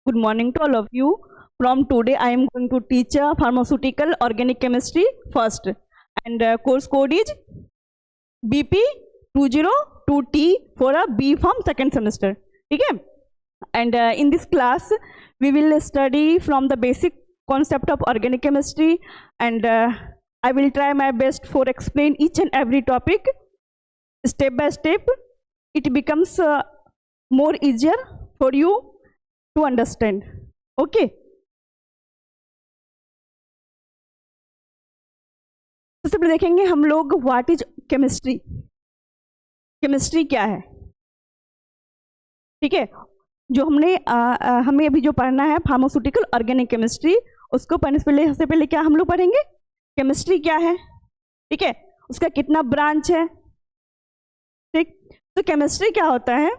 Good morning to all of you. From today, I am going to teach pharmaceutical organic chemistry first, and course code is BP 202T for a B Pharm second semester. Okay, and in this class, we will study from the basic concept of organic chemistry, and I will try my best for explain each and every topic step by step. It becomes more easier for you to understand. Okay. सबसे पहले देखेंगे हम लोग what is chemistry. Chemistry क्या है, ठीक है। जो हमें अभी जो पढ़ना है फार्मास्यूटिकल ऑर्गेनिक केमिस्ट्री, उसको पढ़ने से पहले सबसे पहले क्या हम लोग पढ़ेंगे, केमिस्ट्री क्या है, ठीक है, उसका कितना ब्रांच है, ठीक। तो केमिस्ट्री क्या होता है,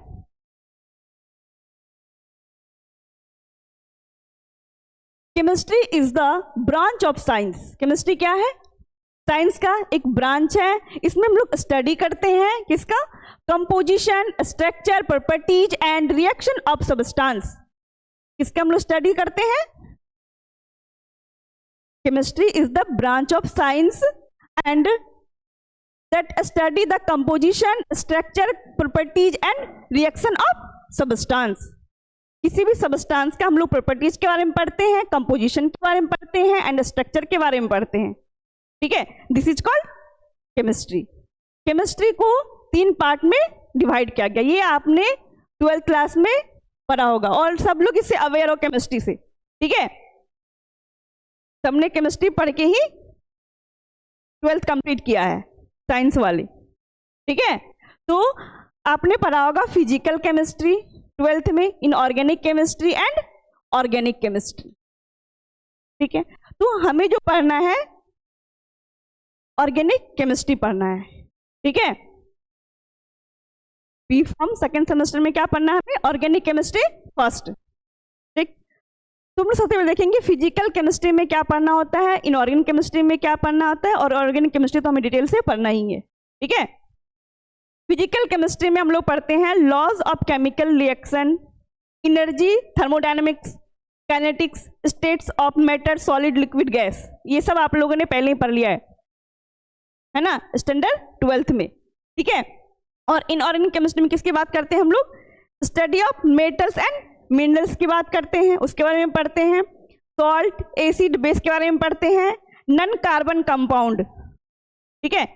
chemistry is the branch of science. Chemistry क्या है, साइंस का एक ब्रांच है। इसमें हम लोग स्टडी करते हैं किसका, composition, structure, properties and reaction of substance. किसका हम लोग स्टडी करते हैं, chemistry is the branch of science and that study the composition, structure, properties and reaction of substance. किसी भी सब्सटेंस का हम लोग प्रॉपर्टीज के बारे में पढ़ते हैं, कंपोजिशन के बारे में पढ़ते हैं एंड स्ट्रक्चर के बारे में पढ़ते हैं, ठीक है। This is called chemistry. Chemistry को 3 पार्ट में डिवाइड किया गया। ये आपने 12th क्लास में पढ़ा होगा और सब लोग इससे अवेयर हो केमिस्ट्री से, ठीक है। सबने केमिस्ट्री पढ़ के ही 12th कंप्लीट किया है, साइंस वाले, ठीक है। तो आपने पढ़ा होगा फिजिकल केमिस्ट्री 12th में, inorganic chemistry and organic chemistry, ठीक है। तो हमें जो पढ़ना है ऑर्गेनिक केमिस्ट्री पढ़ना है, ठीक है। बी फार्म सेकेंड सेमेस्टर में क्या पढ़ना है हमें, ऑर्गेनिक केमिस्ट्री फर्स्ट, ठीक। तो हम लोग सबसे पहले देखेंगे फिजिकल केमिस्ट्री में क्या पढ़ना होता है, इनऑर्गेनिक केमिस्ट्री में क्या पढ़ना होता है, और ऑर्गेनिक केमिस्ट्री तो हमें डिटेल से पढ़ना ही है, ठीक है। फिजिकल केमिस्ट्री में हम लोग पढ़ते हैं laws of chemical reaction, energy, thermodynamics, kinetics, states of matter, solid, liquid, gas. ये सब आप लोगों ने पहले ही पढ़ लिया है ना, स्टैंडर्ड 12th में, ठीक है। और इनऑर्गेनिक केमिस्ट्री में किसकी बात करते हैं हम लोग, study of metals and minerals की बात करते हैं, उसके बारे में पढ़ते हैं। सॉल्ट, एसिड, बेस के बारे में पढ़ते हैं। नन कार्बन कंपाउंड, ठीक है,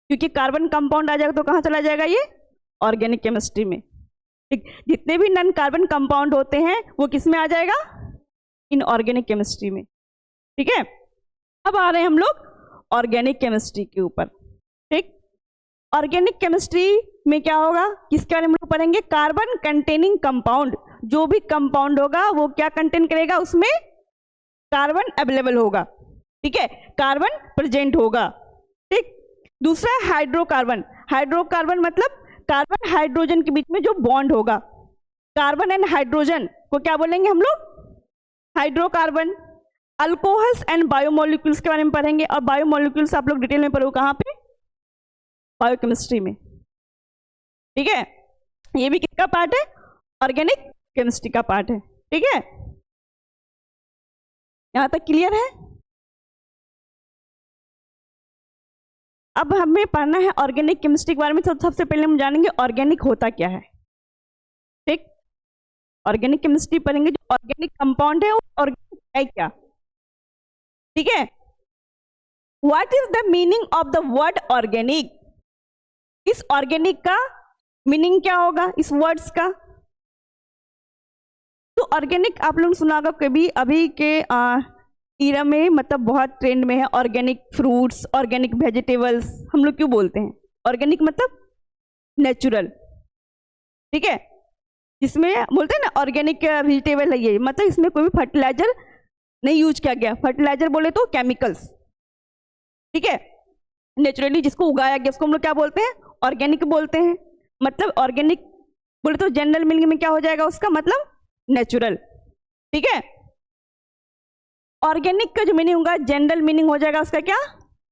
क्योंकि कार्बन कंपाउंड आ जाएगा तो कहाँ चला जाएगा ये, ऑर्गेनिक केमिस्ट्री में, ठीक। जितने भी नन कार्बन कंपाउंड होते हैं वो किस में आ जाएगा, इनऑर्गेनिक केमिस्ट्री में, ठीक है। अब आ रहे हैं हम लोग ऑर्गेनिक केमिस्ट्री के ऊपर, ठीक। ऑर्गेनिक केमिस्ट्री में क्या होगा, किसके बारे में लोग पढ़ेंगे, कार्बन कंटेनिंग कंपाउंड। जो भी कंपाउंड होगा वो क्या कंटेन करेगा, उसमें कार्बन अवेलेबल होगा, ठीक है, कार्बन प्रेजेंट होगा, ठीक। दूसरा हाइड्रोकार्बन। हाइड्रोकार्बन मतलब कार्बन हाइड्रोजन के बीच में जो बॉन्ड होगा, कार्बन एंड हाइड्रोजन को क्या बोलेंगे हम लोग, हाइड्रोकार्बन। अल्कोहल्स एंड बायोमोलिक्यूल्स के बारे में पढ़ेंगे, और बायोमोलिक्यूल्स आप लोग डिटेल में पढ़ो कहाँ पे, बायोकेमिस्ट्री में, ठीक है। ये भी किसका पार्ट है, ऑर्गेनिक केमिस्ट्री का पार्ट है, ठीक है। यहां तक क्लियर है। अब हमें पढ़ना है ऑर्गेनिक केमिस्ट्री के बारे में। सबसे पहले हम जानेंगे ऑर्गेनिक होता क्या है, ठीक। ऑर्गेनिक केमिस्ट्री पढ़ेंगे, जो ऑर्गेनिक कंपाउंड है वो ऑर्गेनिक है क्या, ठीक है। What is the meaning of the word organic. इस ऑर्गेनिक का मीनिंग क्या होगा, इस वर्ड्स का। तो ऑर्गेनिक आप लोगों ने सुना होगा कभी, अभी के ईरा में मतलब बहुत ट्रेंड में है ऑर्गेनिक फ्रूट्स, ऑर्गेनिक वेजिटेबल्स। हम लोग क्यों बोलते हैं ऑर्गेनिक, मतलब नेचुरल, ठीक है। इसमें बोलते हैं ना ऑर्गेनिक वेजिटेबल है ये, मतलब इसमें कोई भी फर्टिलाइजर नहीं यूज किया गया। फर्टिलाइजर बोले तो केमिकल्स, ठीक है। नेचुरली जिसको उगाया गया उसको हम लोग क्या बोलते हैं, ऑर्गेनिक बोलते हैं। मतलब ऑर्गेनिक बोले तो जनरल मीनिंग में क्या हो जाएगा उसका, मतलब नेचुरल, ठीक है। ऑर्गेनिक का जो मीनिंग होगा, जनरल मीनिंग हो जाएगा उसका क्या,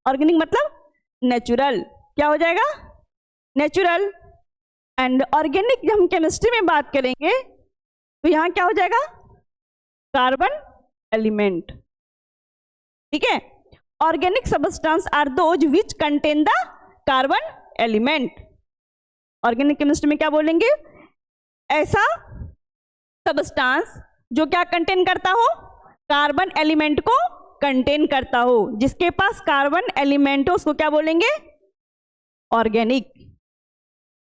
ऑर्गेनिक मतलब नेचुरल, क्या हो जाएगा, नेचुरल। एंड ऑर्गेनिक जब हम केमिस्ट्री में बात करेंगे तो यहाँ क्या हो जाएगा, कार्बन एलिमेंट, ठीक है। Organic substance are those which contain the carbon element. Organic chemistry में क्या बोलेंगे, ऐसा सब्सटेंस जो क्या कंटेन करता हो, कार्बन एलिमेंट को कंटेन करता हो, जिसके पास कार्बन एलिमेंट हो उसको क्या बोलेंगे, ऑर्गेनिक,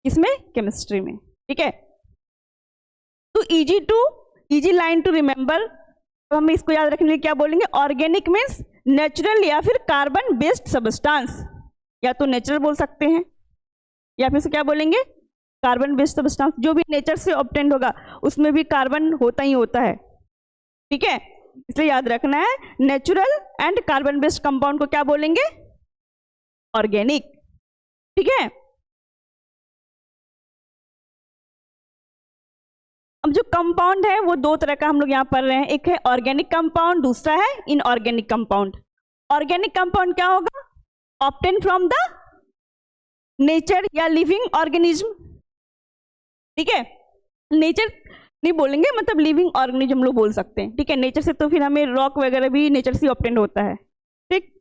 इसमें केमिस्ट्री में, ठीक है। तो इजी लाइन टू रिमेंबर, तो हम इसको याद रखने के लिए क्या बोलेंगे, ऑर्गेनिक मीन्स नेचुरल या फिर कार्बन बेस्ड सब्सटेंस, या तो नेचुरल बोल सकते हैं या फिर क्या बोलेंगे, कार्बन बेस्ड सब्सटेंस। जो भी नेचर से ऑब्टेन्ड होगा उसमें भी कार्बन होता ही होता है, ठीक है। इसलिए याद रखना है, natural and carbon based compound को क्या बोलेंगे, ऑर्गेनिक, ठीक है। अब जो कंपाउंड है वो दो तरह का हम लोग यहाँ पढ़ रहे हैं, एक है ऑर्गेनिक कंपाउंड, दूसरा है इनऑर्गेनिक कंपाउंड। ऑर्गेनिक कंपाउंड क्या होगा, ऑब्टेन फ्रॉम द नेचर या लिविंग ऑर्गेनिज्म, ठीक है। नेचर नहीं बोलेंगे, मतलब लिविंग ऑर्गेनिज्म लोग बोल सकते हैं, ठीक है। नेचर से तो फिर हमें रॉक वगैरह भी नेचर से ऑब्टेन होता है, ठीक।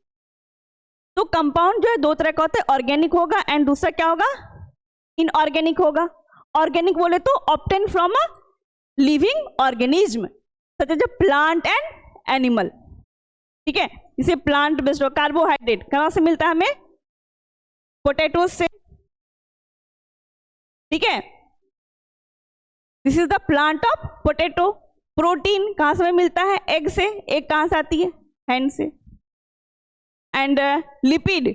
तो कंपाउंड जो है दो तरह का होता है, ऑर्गेनिक होगा एंड दूसरा क्या होगा, इनऑर्गेनिक होगा। ऑर्गेनिक बोले तो obtain from a living organism such as a plant and animal, ठीक है। इसे प्लांट बेस्ड, कार्बोहाइड्रेट कहाँ से मिलता है हमें, पोटैटो से, ठीक है। This is the plant of potato. Protein कहाँ से मिलता है, एग से, एग कहाँ से आती है, हैंड से। एंड लिपिड,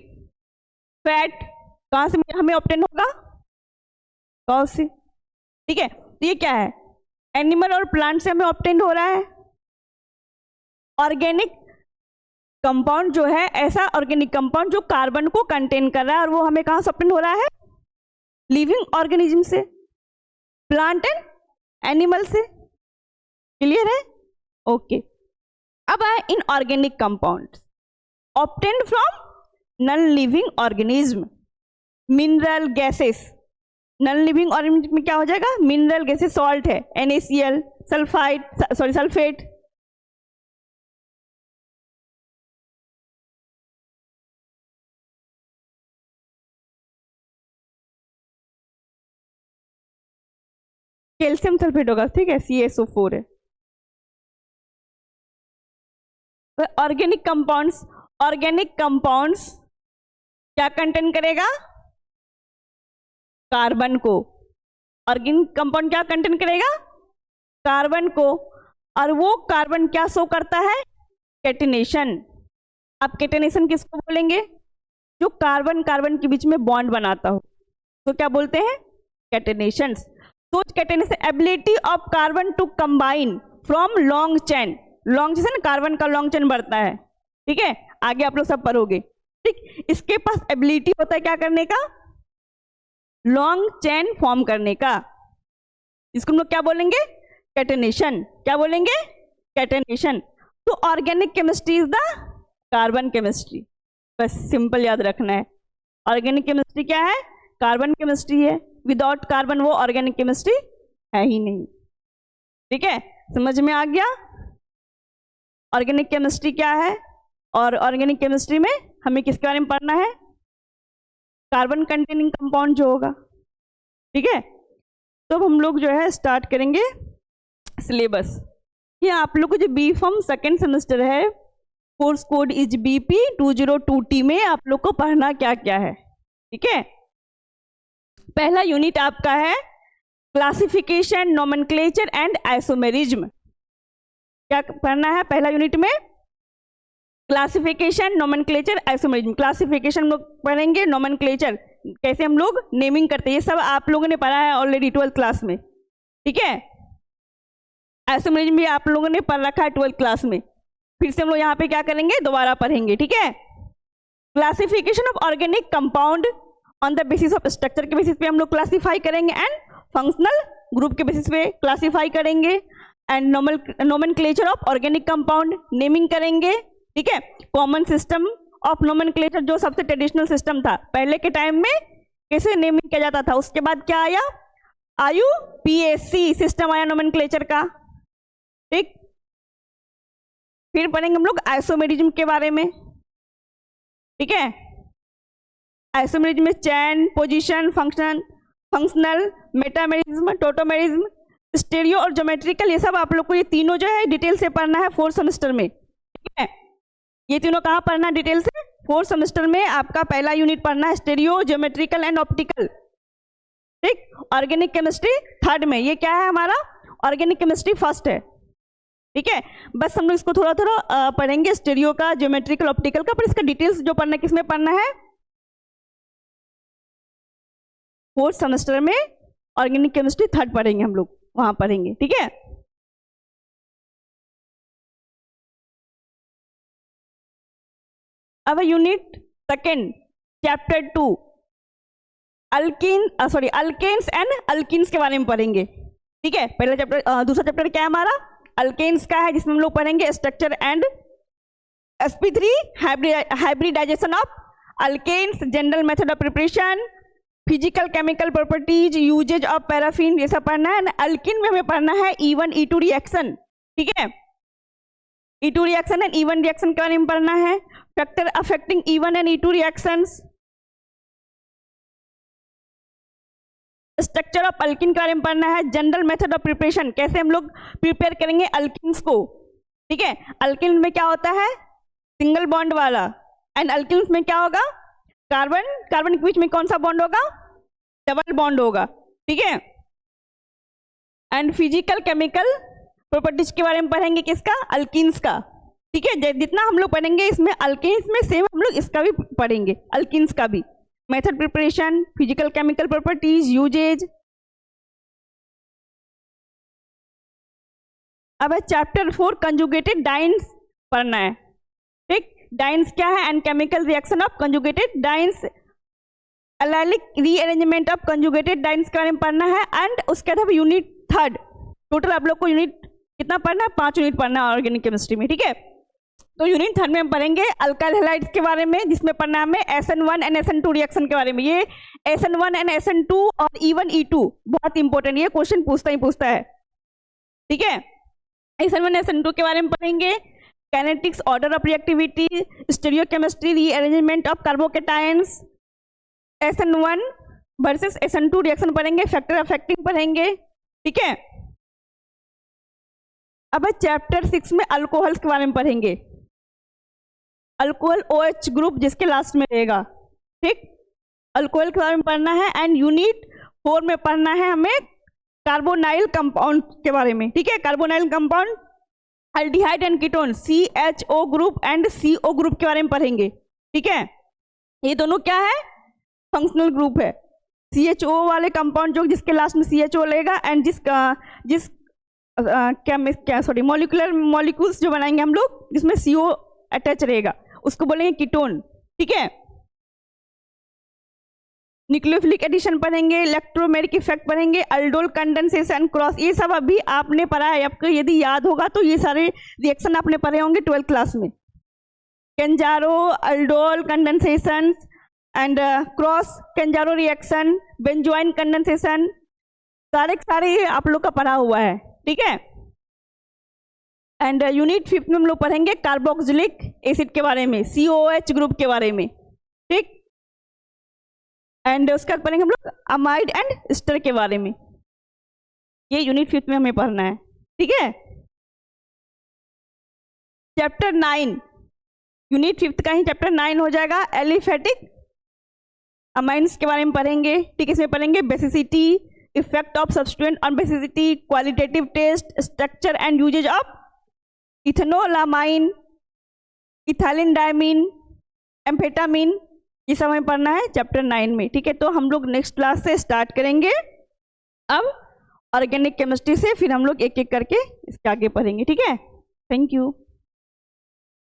फैट कहाँ से हमें ऑब्टेन होगा, काउ से, ठीक है। तो ये क्या है, एनिमल और प्लांट से हमें ऑब्टेन हो रहा है। ऑर्गेनिक कंपाउंड जो है ऐसा ऑर्गेनिक कंपाउंड जो कार्बन को कंटेन कर रहा है, और वो हमें कहाँ से ऑब्टेन हो रहा है, लिविंग ऑर्गेनिज्म से, प्लांट एंड एनिमल से, क्लियर है, ओके। अब आए inorganic compound, obtained from non living organism, mineral gases. Non living organism में क्या हो जाएगा, मिनरल गैसेस, सॉल्ट है NaCl, सल्फेट, कैल्शियम सल्फेट होगा, ठीक है, CaSO4 है। ऑर्गेनिक कंपाउंड्स क्या कंटेन करेगा, कार्बन को। ऑर्गेनिक कंपाउंड क्या कंटेन करेगा, कार्बन को, और वो कार्बन क्या शो करता है, कैटेनेशन। अब कैटेनेशन किसको बोलेंगे, जो कार्बन कार्बन के बीच में बॉन्ड बनाता हो, तो क्या बोलते हैं, कैटेनेशंस। तो catenation, ability of carbon to combine from long chain, long chain से कार्बन का लॉन्ग चेन बढ़ता है, ठीक है, आगे आप लोग सब पढ़ोगे, ठीक। इसके पास एबिलिटी होता है क्या करने का, लॉन्ग चेन फॉर्म करने का, इसको हम लोग क्या बोलेंगे, कैटेनेशन। क्या बोलेंगे, कैटेनेशन। तो organic chemistry is the carbon chemistry, बस सिंपल याद रखना है। ऑर्गेनिक केमिस्ट्री क्या है, कार्बन केमिस्ट्री है, विदाउट कार्बन वो ऑर्गेनिक केमिस्ट्री है ही नहीं, ठीक है, समझ में आ गया। ऑर्गेनिक केमिस्ट्री क्या है, और ऑर्गेनिक केमिस्ट्री में हमें किसके बारे में पढ़ना है, कार्बन कंटेनिंग कंपाउंड जो होगा, ठीक है। तो हम लोग जो है स्टार्ट करेंगे सिलेबस। ये आप लोग को जो बी फॉर्म सेकेंड सेमेस्टर है, course code is BP 202T में आप लोग को पढ़ना क्या क्या है, ठीक है। पहला यूनिट आपका है क्लासिफिकेशन, नोमेनक्लेचर एंड आइसोमेरिज्म। क्या पढ़ना है पहला यूनिट में, क्लासिफिकेशन, नोमेनक्लेचर, आइसोमेरिज्म। क्लासिफिकेशन हम लोग पढ़ेंगे, नोमेनक्लेचर कैसे हम लोग नेमिंग करते हैं, ये सब आप लोगों ने पढ़ा है ऑलरेडी 12th क्लास में, ठीक है। आइसोमेरिज्म भी आप लोगों ने पढ़ रखा है 12th क्लास में, फिर से हम लोग यहाँ पे क्या करेंगे, दोबारा पढ़ेंगे, ठीक है। Classification of organic compound on the basis of structure के बेसिस पे हम लोग क्लासीफाई करेंगे, एंड फंक्शनल ग्रुप के बेसिस पे क्लासीफाई करेंगे, and nomenclature of organic compound naming करेंगे, ठीक है। कॉमन सिस्टम ऑफ नोमेनक्लेचर जो सबसे ट्रेडिशनल सिस्टम था पहले के टाइम में, कैसे नेमिंग किया जाता था। उसके बाद क्या आया, IUPAC सिस्टम आया नोमेनक्लेचर का, ठीक। फिर पढ़ेंगे हम लोग आइसोमेरिज्म के बारे में, ठीक है। आइसोमेरिज्म में chain, position, functional, metamerism, tautomerism, stereo और ज्योमेट्रिकल, ये सब आप लोग को ये तीनों जो है डिटेल से पढ़ना है 4th सेमेस्टर में, ठीक है। ये तीनों कहाँ पढ़ना है डिटेल से? 4th सेमेस्टर में आपका पहला यूनिट पढ़ना है स्टेरियो, ज्योमेट्रिकल एंड ऑप्टिकल, ठीक। ऑर्गेनिक केमिस्ट्री 3rd में, ये क्या है हमारा? ऑर्गेनिक केमिस्ट्री 1st है, ठीक है। बस हम लोग इसको थोड़ा थोड़ा पढ़ेंगे, स्टेरियो का, ज्योमेट्रिकल, ऑप्टिकल का, पर इसका डिटेल्स जो पढ़ना है किसमें पढ़ना है? 4th सेमेस्टर में ऑर्गेनिक केमिस्ट्री 3rd पढ़ेंगे हम लोग, वहां पढ़ेंगे, ठीक है। अब unit 2 chapter 2 alkanes and alkenes के बारे में पढ़ेंगे, ठीक है। पहला चैप्टर, दूसरा चैप्टर क्या है हमारा? अल्केन्स का है, जिसमें हम लोग पढ़ेंगे structure and sp3 hybridisation of alkanes, general method of preparation, physical chemical properties, uses of paraffin, ये सब पढ़ना है। अल्किन में हमें पढ़ना है E1 E2 रिएक्शन, ठीक है। E2 reaction and E1 reaction के बारे में पढ़ना है। Factor affecting E1 and E2 reactions, structure of alkene के बारे में पढ़ना है। जनरल मेथड ऑफ प्रिपरेशन, कैसे हम लोग प्रिपेयर करेंगे अल्किन्स को, ठीक है। अल्किन में क्या होता है? सिंगल बॉन्ड वाला, एंड अल्किन्स में क्या होगा? कार्बन के बीच में कौन सा बॉन्ड होगा? डबल बॉन्ड होगा, ठीक है। एंड फिजिकल केमिकल प्रॉपर्टीज के बारे में पढ़ेंगे, किसका? अल्किन्स का, ठीक है। जितना हम लोग पढ़ेंगे इसमें अल्किन्स में, सेम हम लोग इसका भी पढ़ेंगे, अल्किन्स का भी। Method preparation, physical chemical properties, uses. अब है चैप्टर 4 कंजुगेटेड डाइन्स पढ़ना है, ठीक। डाइन्स क्या है? And chemical reaction of conjugated dance, allylic rearrangement of conjugated dance के बारे में पढ़ना है। एंड उसके बाद यूनिट 3 टोटल आप लोग को यूनिट कितना पढ़ना है? 5 यूनिट पढ़ना है ऑर्गेनिक केमिस्ट्री में, ठीक है। तो यूनिट 3 में हम पढ़ेंगे अल्काइल हैलाइड्स के बारे में, जिसमें पढ़ना हमें SN1 एंड SN2 रिएक्शन के बारे में। ये SN1 एंड SN2 और E1 E2 बहुत इंपॉर्टेंट, ये क्वेश्चन पूछता है, ठीक है। SN1 SN2 के बारे में पढ़ेंगे। Kinetics, order of reactivity, stereochemistry, rearrangement of carbocations, SN1 versus SN2 reaction पढ़ेंगे। फैक्टर अफेक्टिंग पढ़ेंगे, ठीक है। अब चैप्टर 6 में अल्कोहल्स के बारे में पढ़ेंगे। अल्कोहल OH ग्रुप जिसके लास्ट में रहेगा, ठीक। अल्कोहल के बारे में पढ़ना है। एंड यूनिट 4 में पढ़ना है हमें कार्बोनाइल कंपाउंड के बारे में, ठीक है। Carbonyl compound, aldehyde and ketone, CHO group and CO group के बारे में पढ़ेंगे, ठीक है। ये दोनों क्या है? फंक्शनल ग्रुप है। CHO वाले कंपाउंड जो जिसके लास्ट में CHO लेगा, एंड मॉलिक्यूलर मॉलिक्यूल्स जो बनाएंगे हम लोग जिसमें CO अटैच रहेगा, उसको बोलेंगे कीटोन, ठीक है। न्यूक्लियोफिलिक एडिशन पढ़ेंगे, इलेक्ट्रोमेरिक इफेक्ट पढ़ेंगे, अल्डोल कंडेंसेशन, क्रॉस, ये सब अभी आपने पढ़ा है। आपको यदि याद होगा तो ये सारे रिएक्शन आपने पढ़े होंगे 12th क्लास में। Cannizzaro, aldol condensation and cross Cannizzaro reaction, benzoin condensation, सारे आप लोग का पढ़ा हुआ है, ठीक है। एंड यूनिट 5 में हम लोग पढ़ेंगे कार्बोक्सिलिक एसिड के बारे में, COH ग्रुप के बारे में, ठीक। एंड उसके बाद पढ़ेंगे हम लोग अमाइड एंड एस्टर के बारे में। ये यूनिट 5 में हमें पढ़ना है, ठीक है। चैप्टर 9 यूनिट 5 का ही चैप्टर 9 हो जाएगा। एलिफेटिक अमाइंस के बारे में पढ़ेंगे, ठीक है। इसमें पढ़ेंगे basicity, effect of substituent on basicity, qualitative test, structure and usages of ethanolamine, ethylene diamine, amphetamine, ये सब हमें पढ़ना है चैप्टर 9 में, ठीक है। तो हम लोग नेक्स्ट क्लास से स्टार्ट करेंगे अब ऑर्गेनिक केमिस्ट्री से, फिर हम लोग एक एक करके इसके आगे पढ़ेंगे, ठीक है। Thank you.